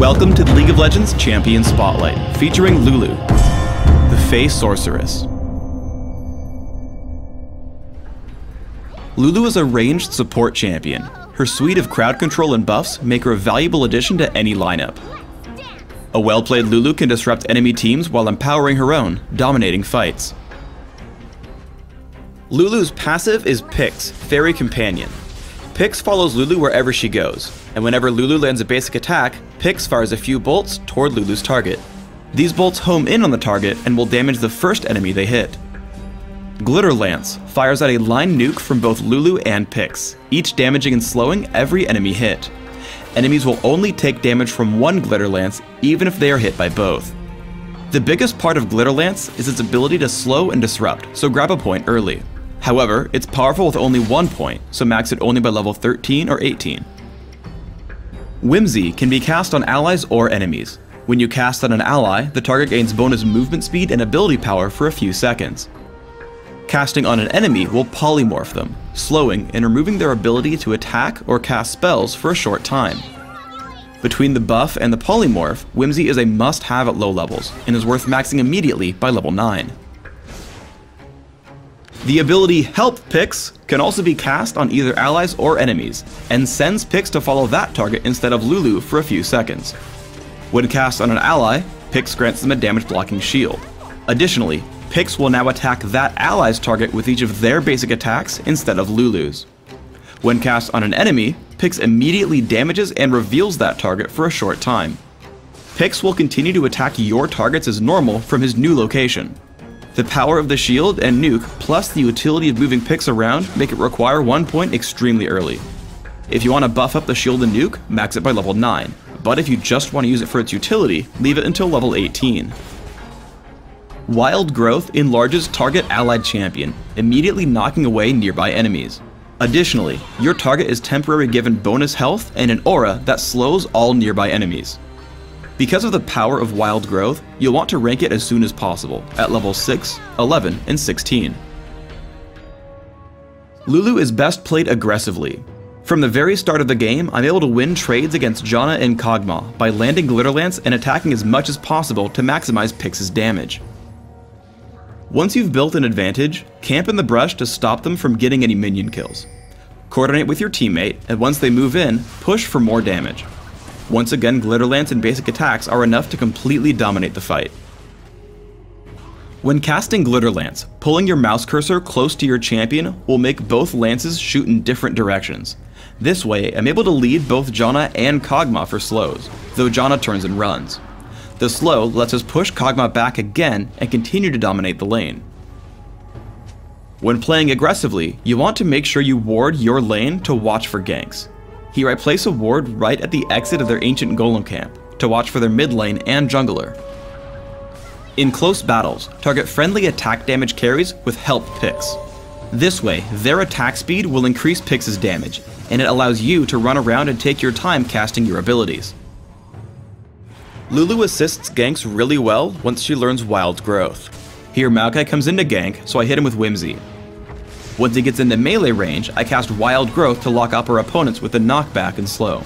Welcome to the League of Legends Champion Spotlight, featuring Lulu, the Fae Sorceress. Lulu is a ranged support champion. Her suite of crowd control and buffs make her a valuable addition to any lineup. A well-played Lulu can disrupt enemy teams while empowering her own, dominating fights. Lulu's passive is Pix, Fairy Companion. Pix follows Lulu wherever she goes, and whenever Lulu lands a basic attack, Pix fires a few bolts toward Lulu's target. These bolts home in on the target and will damage the first enemy they hit. Glitterlance fires out a line nuke from both Lulu and Pix, each damaging and slowing every enemy hit. Enemies will only take damage from one Glitterlance even if they are hit by both. The biggest part of Glitterlance is its ability to slow and disrupt, so grab a point early. However, it's powerful with only 1 point, so max it only by level 13 or 18. Whimsy can be cast on allies or enemies. When you cast on an ally, the target gains bonus movement speed and ability power for a few seconds. Casting on an enemy will polymorph them, slowing and removing their ability to attack or cast spells for a short time. Between the buff and the polymorph, Whimsy is a must-have at low levels, and is worth maxing immediately by level 9. The ability Help Pix can also be cast on either allies or enemies, and sends Pix to follow that target instead of Lulu for a few seconds. When cast on an ally, Pix grants them a damage blocking shield. Additionally, Pix will now attack that ally's target with each of their basic attacks instead of Lulu's. When cast on an enemy, Pix immediately damages and reveals that target for a short time. Pix will continue to attack your targets as normal from his new location. The power of the shield and nuke plus the utility of moving Pix around make it require 1 point extremely early. If you want to buff up the shield and nuke, max it by level 9, but if you just want to use it for its utility, leave it until level 18. Wild Growth enlarges target allied champion, immediately knocking away nearby enemies. Additionally, your target is temporarily given bonus health and an aura that slows all nearby enemies. Because of the power of Wild Growth, you'll want to rank it as soon as possible, at level 6, 11, and 16. Lulu is best played aggressively. From the very start of the game, I'm able to win trades against Janna and Kog'maw by landing Glitterlance and attacking as much as possible to maximize Pix's damage. Once you've built an advantage, camp in the brush to stop them from getting any minion kills. Coordinate with your teammate, and once they move in, push for more damage. Once again, Glitterlance and basic attacks are enough to completely dominate the fight. When casting Glitterlance, pulling your mouse cursor close to your champion will make both lances shoot in different directions. This way, I'm able to lead both Janna and Kog'maw for slows, though Janna turns and runs. The slow lets us push Kog'maw back again and continue to dominate the lane. When playing aggressively, you want to make sure you ward your lane to watch for ganks. Here I place a ward right at the exit of their ancient golem camp, to watch for their mid lane and jungler. In close battles, target friendly attack damage carries with Help Pix. This way, their attack speed will increase Pix's damage, and it allows you to run around and take your time casting your abilities. Lulu assists ganks really well once she learns Wild Growth. Here Maokai comes into gank, so I hit him with Whimsy. Once he gets into melee range, I cast Wild Growth to lock up our opponents with a knockback and slow.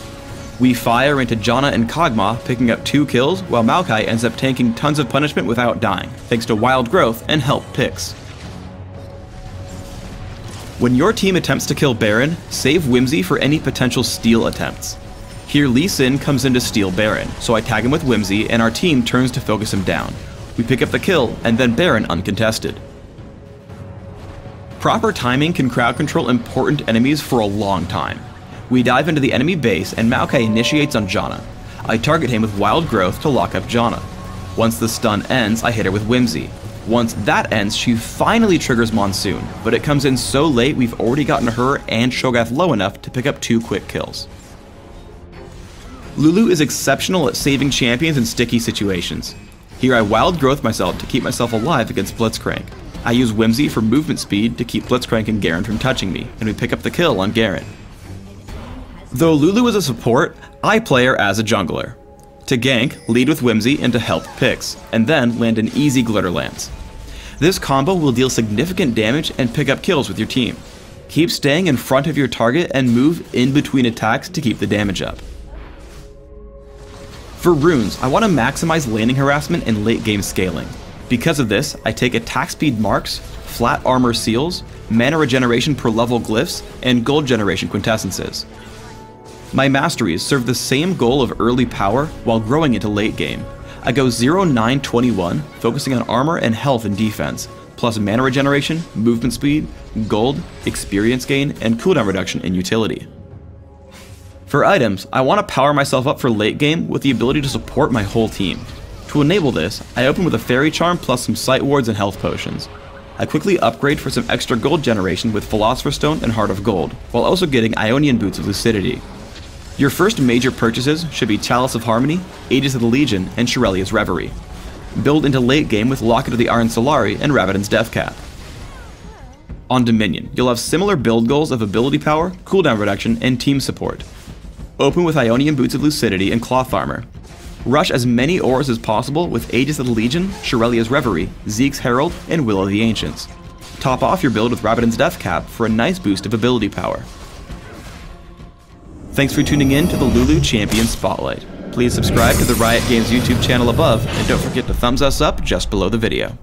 We fire into Janna and Kog'maw, picking up 2 kills, while Maokai ends up tanking tons of punishment without dying, thanks to Wild Growth and Help Pix. When your team attempts to kill Baron, save Whimsy for any potential steal attempts. Here Lee Sin comes in to steal Baron, so I tag him with Whimsy and our team turns to focus him down. We pick up the kill, and then Baron uncontested. Proper timing can crowd control important enemies for a long time. We dive into the enemy base and Maokai initiates on Janna. I target him with Wild Growth to lock up Janna. Once the stun ends, I hit her with Whimsy. Once that ends, she finally triggers Monsoon, but it comes in so late we've already gotten her and Cho'gat low enough to pick up 2 quick kills. Lulu is exceptional at saving champions in sticky situations. Here I Wild Growth myself to keep myself alive against Blitzcrank. I use Whimsy for movement speed to keep Blitzcrank and Garen from touching me, and we pick up the kill on Garen. Though Lulu is a support, I play her as a jungler. To gank, lead with Whimsy and to help Pix, and then land an easy Glitterlance. This combo will deal significant damage and pick up kills with your team. Keep staying in front of your target and move in between attacks to keep the damage up. For runes, I want to maximize laning harassment and late game scaling. Because of this, I take attack speed marks, flat armor seals, mana regeneration per level glyphs, and gold generation quintessences. My masteries serve the same goal of early power while growing into late game. I go 0-9-21, focusing on armor and health and defense, plus mana regeneration, movement speed, gold, experience gain, and cooldown reduction in utility. For items, I want to power myself up for late game with the ability to support my whole team. To enable this, I open with a fairy charm plus some sight wards and health potions. I quickly upgrade for some extra gold generation with Philosopher's Stone and Heart of Gold, while also getting Ionian Boots of Lucidity. Your first major purchases should be Chalice of Harmony, Aegis of the Legion, and Shirelia's Reverie. Build into late game with Locket of the Iron Solari and Rabadon's Death Cap. On Dominion, you'll have similar build goals of ability power, cooldown reduction, and team support. Open with Ionian Boots of Lucidity and Cloth Armor. Rush as many ores as possible with Aegis of the Legion, Shirelia's Reverie, Zeke's Herald, and Will of the Ancients. Top off your build with Rabadon's Death Cap for a nice boost of ability power. Thanks for tuning in to the Lulu Champion Spotlight. Please subscribe to the Riot Games YouTube channel above, and don't forget to thumbs us up just below the video.